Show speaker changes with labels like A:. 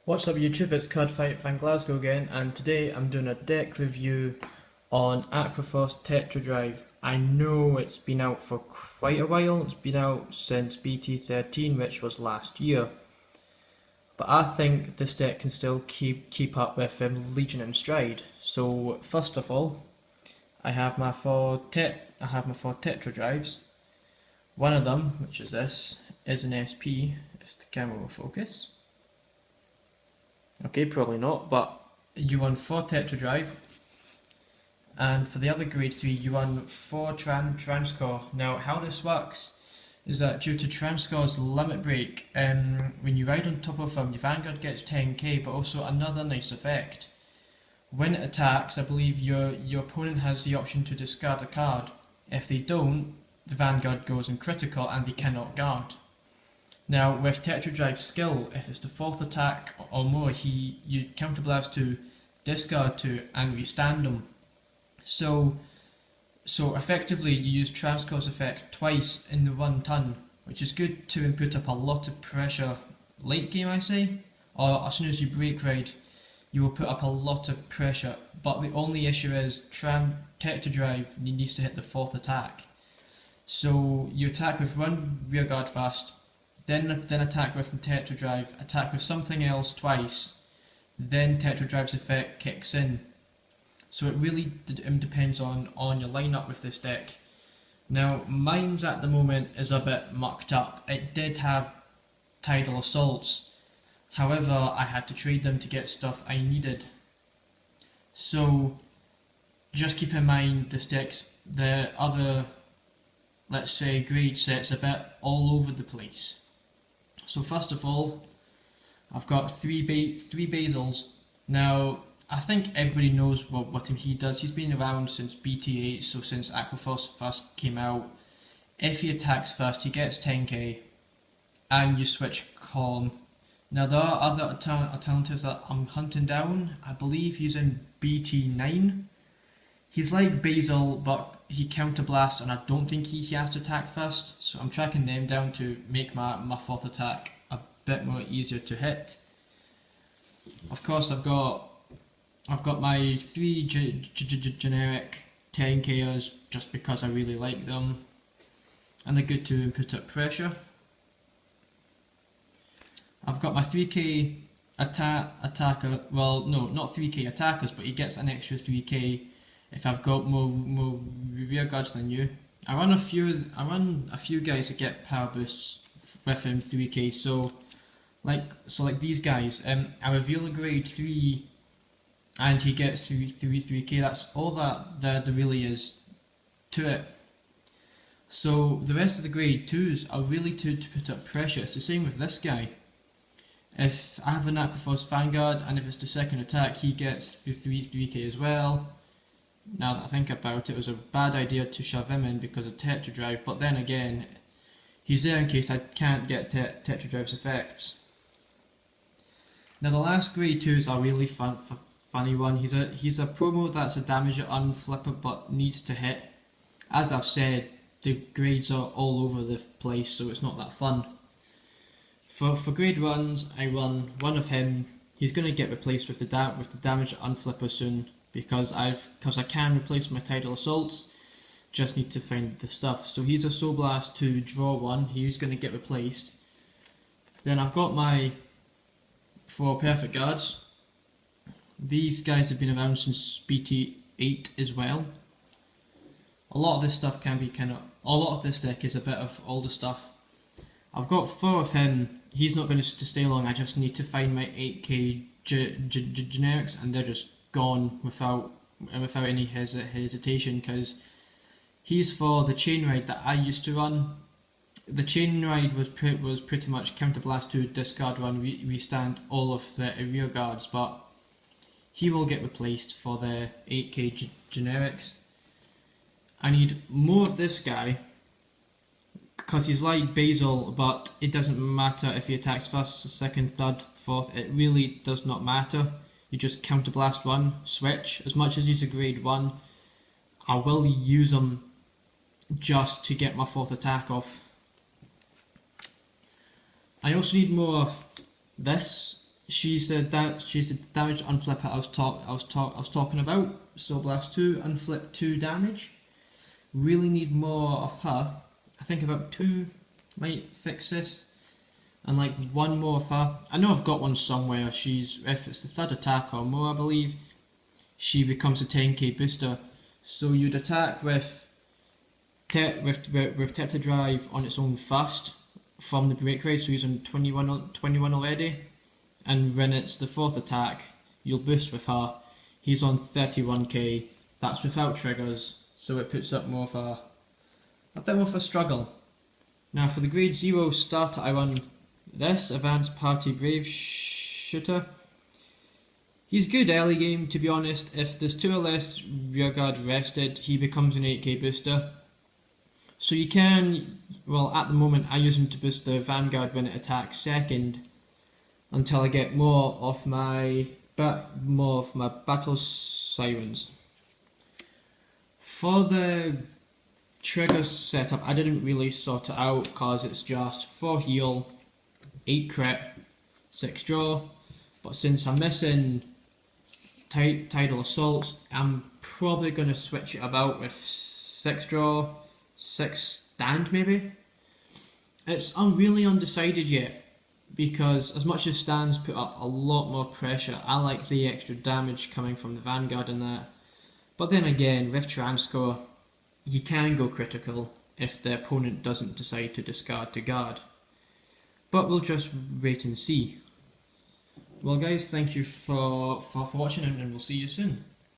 A: What's up YouTube, it's Cardfight Van Glasgow again, and today I'm doing a deck review on Aqua Tetra Drive. I know it's been out for quite a while, it's been out since BT13, which was last year. But I think this deck can still keep up with Legion and Stride. So first of all, I have my four Tetra Drives. One of them, which is this, is an SP, if the camera will focus. Okay, probably not, but you run 4 Tetra Drive, and for the other grade 3 you run 4 Transcore. Now how this works is that due to Transcore's limit break, when you ride on top of him, your vanguard gets 10k, but also another nice effect. When it attacks, I believe your opponent has the option to discard a card. If they don't, the vanguard goes in critical and they cannot guard. Now with Tetra Drive's skill, if it's the 4th attack or more, you counterblast to, discard to, and restand them. So effectively you use Transcore's effect twice in the 1 turn, which is good to input up a lot of pressure late game, I say, or as soon as you break ride you will put up a lot of pressure, but the only issue is Tetra Drive needs to hit the 4th attack. So you attack with 1 rearguard first, then attack with Tetra Drive, attack with something else twice, then Tetra Drive's effect kicks in. So it really depends on your lineup with this deck. Now mine's at the moment is a bit mucked up. It did have Tidal Assaults, however I had to trade them to get stuff I needed. So just keep in mind this deck's, the other, let's say, grade set's a bit all over the place. So first of all, I've got three basils. Now I think everybody knows what he does. He's been around since BT8, so since Aqua first came out. If he attacks first, he gets 10k, and you switch column. Now there are other alternatives that I'm hunting down. I believe he's in BT9. He's like Basil, but he counterblasts, and I don't think he has to attack first, so I'm tracking them down to make my 4th attack a bit more easier to hit. Of course I've got my 3 generic 10kers just because I really like them, and they're good to input up pressure. I've got my 3k attacker, well no, not 3k attackers, but he gets an extra 3k if I've got more rear guards than you. I run a few guys that get power boosts with him 3k. So like these guys. I reveal a grade 3, and he gets 3k. That's all that there really is to it. So the rest of the grade 2s are really to put up pressure. It's the same with this guy. If I have an Aqua Vanguard, and if it's the 2nd attack, he gets 3k as well. Now that I think about it, it was a bad idea to shove him in because of Tetra Drive, but then again, he's there in case I can't get Tetra Drive's effects. Now the last grade 2 is a really funny one. He's a promo that's a damage unflipper but needs to hit. As I've said, the grades are all over the place, so it's not that fun. For grade 1s, I run one of him. He's going to get replaced with the damage unflipper soon, because I can replace my Tidal Assaults, just need to find the stuff. So he's a Soul Blast to draw 1, he's going to get replaced. Then I've got my 4 Perfect Guards. These guys have been around since BT8 as well. A lot of this stuff can be a lot of this deck is a bit of older stuff. I've got 4 of him. He's not going to stay long, I just need to find my 8k generics, and they're just gone without any hesitation, because he's for the chain ride that I used to run. The chain ride was pretty much counterblast to discard run, restand all of the rear guards, but he will get replaced for the 8k generics. I need more of this guy because he's like Basil, but it doesn't matter if he attacks first, 2nd, 3rd, 4th, it really does not matter. You just counterblast 1, switch. As much as he's a grade 1, I will use him just to get my 4th attack off. I also need more of this she's the damage unflip I was talking about. So blast 2, unflip 2 damage. Really need more of her. I think about 2 might fix this. And like 1 more of her. I know I've got one somewhere. If it's the 3rd attack or more, I believe, she becomes a 10k booster. So you'd attack with Tetra Drive on its own first from the break rate, so he's on 21 already. And when it's the 4th attack, you'll boost with her. He's on 31k. That's without triggers, so it puts up more of a bit more of a struggle. Now for the grade 0 starter, I run this Advanced Party Brave Shooter. He's good early game, to be honest. If there's 2 or less rearguard rested, he becomes an 8k booster. So you can, well at the moment I use him to boost the vanguard when it attacks second, until I get more of my battle sirens. For the trigger setup, I didn't really sort it out because it's just 4 heal, 8 crit, 6 draw. But since I'm missing tidal assaults, I'm probably going to switch it about with 6 draw, 6 stand maybe. I'm really undecided yet, because as much as stands put up a lot more pressure, I like the extra damage coming from the vanguard and that. But then again, with Transcore, you can go critical if the opponent doesn't decide to discard to guard. But we'll just wait and see. Well guys, thank you for watching, and we'll see you soon.